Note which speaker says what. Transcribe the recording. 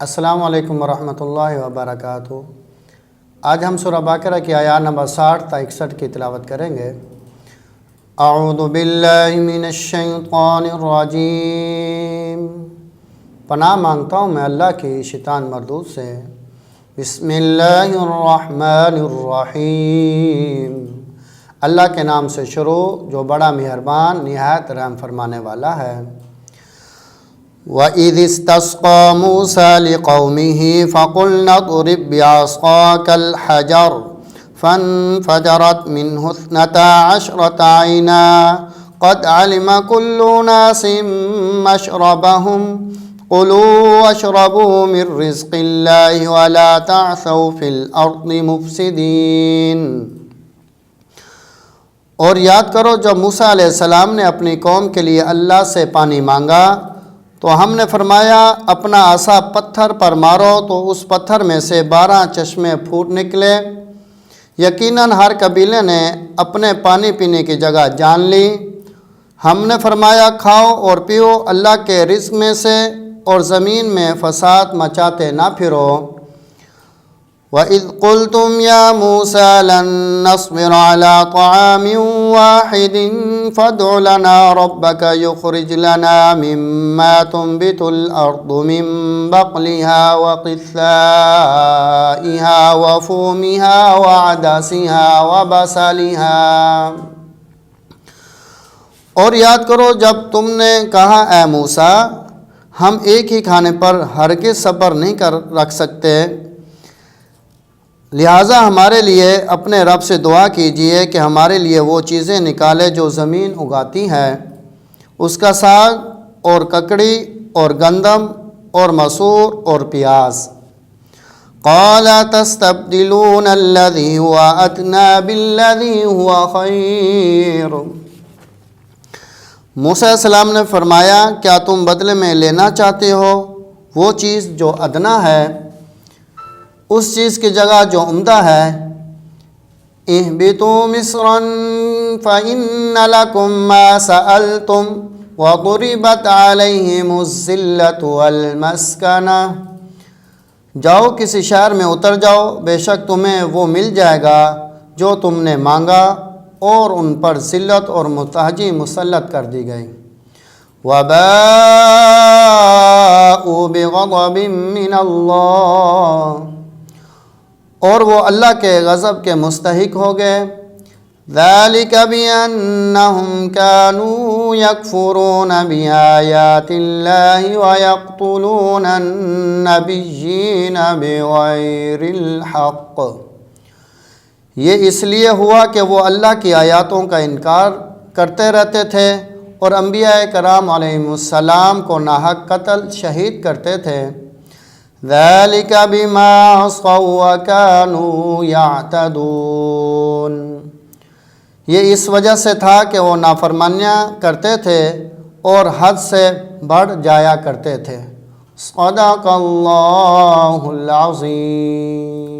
Speaker 1: السلام علیکم ورحمۃ اللہ وبرکاتہ۔ آج ہم سورہ بقرہ کی آیات نمبر 60 تا 61 کی تلاوت کریں گے۔ اعوذ باللہ من الشیطان الرجیم، پناہ مانگتا ہوں میں اللہ کی شیطان مردود سے۔ بسم اللہ الرحمن الرحیم، اللہ کے نام سے شروع جو بڑا مہربان نہایت رحم فرمانے والا ہے۔ وَإِذِ اسْتَسْقَىٰ مُوسَىٰ لِقَوْمِهِ فَقُلْنَا اضْرِب بِّعَصَاكَ الْحَجَرَ فَانفَجَرَتْ مِنْهُ 12 عَيْنًا قَدْ عَلِمَ كُلُّ أُنَاسٍ مَّشْرَبَهُمْ كُلُوا وَاشْرَبُوا مِن رِّزْقِ اللَّهِ وَلَا تَعْثَوْا فِي الْأَرْضِ مُفْسِدِينَ۔ اور یاد کرو جب موسیٰ علیہ السلام نے اپنی قوم کے لیے اللہ سے پانی مانگا تو ہم نے فرمایا اپنا عصا پتھر پر مارو تو اس پتھر میں سے 12 چشمے پھوٹ نکلے۔ یقیناً ہر قبیلے نے اپنے پانی پینے کی جگہ جان لی۔ ہم نے فرمایا کھاؤ اور پیو اللہ کے رزق میں سے اور زمین میں فساد مچاتے نہ پھرو۔ وَإِذْ قُلْتُمْ يَا مُوسَىٰ لَن نَّصْبِرَ عَلَىٰ طَعَامٍ وَاحِدٍ فَادْعُ لَنَا رَبَّكَ يُخْرِجْ لَنَا مِمَّا تُنبِتُ الْأَرْضُ مِن بَقْلِهَا وَقِثَّائِهَا وَفُومِهَا وَعَدَسِهَا وَبَصَلِهَا۔ اور یاد کرو جب تم نے کہا اے موسیٰ ہم ایک ہی کھانے پر ہرگز صبر نہیں رکھ سکتے، لہٰذا ہمارے لیے اپنے رب سے دعا کیجئے کہ ہمارے لیے وہ چیزیں نکالے جو زمین اگاتی ہے، اس کا ساگ اور ککڑی اور گندم اور مسور اور پیاز۔ قال تستبدلون الذي هو ادنى بالذي هو خير۔ موسیٰ علیہ السلام نے فرمایا کیا تم بدلے میں لینا چاہتے ہو وہ چیز جو ادنا ہے اس چیز کی جگہ جو عمدہ ہے۔ اہبطوا مصرا فإن لكم ما سألتم وضربت عليهم الذلة والمسكنة۔ جاؤ کسی شہر میں اتر جاؤ، بے شک تمہیں وہ مل جائے گا جو تم نے مانگا، اور ان پر ذلت اور محتاجی مسلط کر دی گئی۔ وباءوا بغضب من اللہ، اور وہ اللہ کے غضب کے مستحق ہو گئے۔ ذَلِكَ بِأَنَّهُمْ كَانُوا يَكْفُرُونَ بِآيَاتِ اللَّهِ وَيَقْتُلُونَ النَّبِيِّينَ بِغَيْرِ الْحَقِّ۔ یہ اس لیے ہوا کہ وہ اللہ کی آیاتوں کا انکار کرتے رہتے تھے اور انبیاء کرام علیہم السلام کو ناحق قتل شہید کرتے تھے۔ ذَلِكَ بِمَا عَصَوْا وَكَانُوا يَعْتَدُونَ، یہ اس وجہ سے تھا کہ وہ نافرمانیاں کرتے تھے اور حد سے بڑھ جایا کرتے تھے۔ صدق اللہ العظیم۔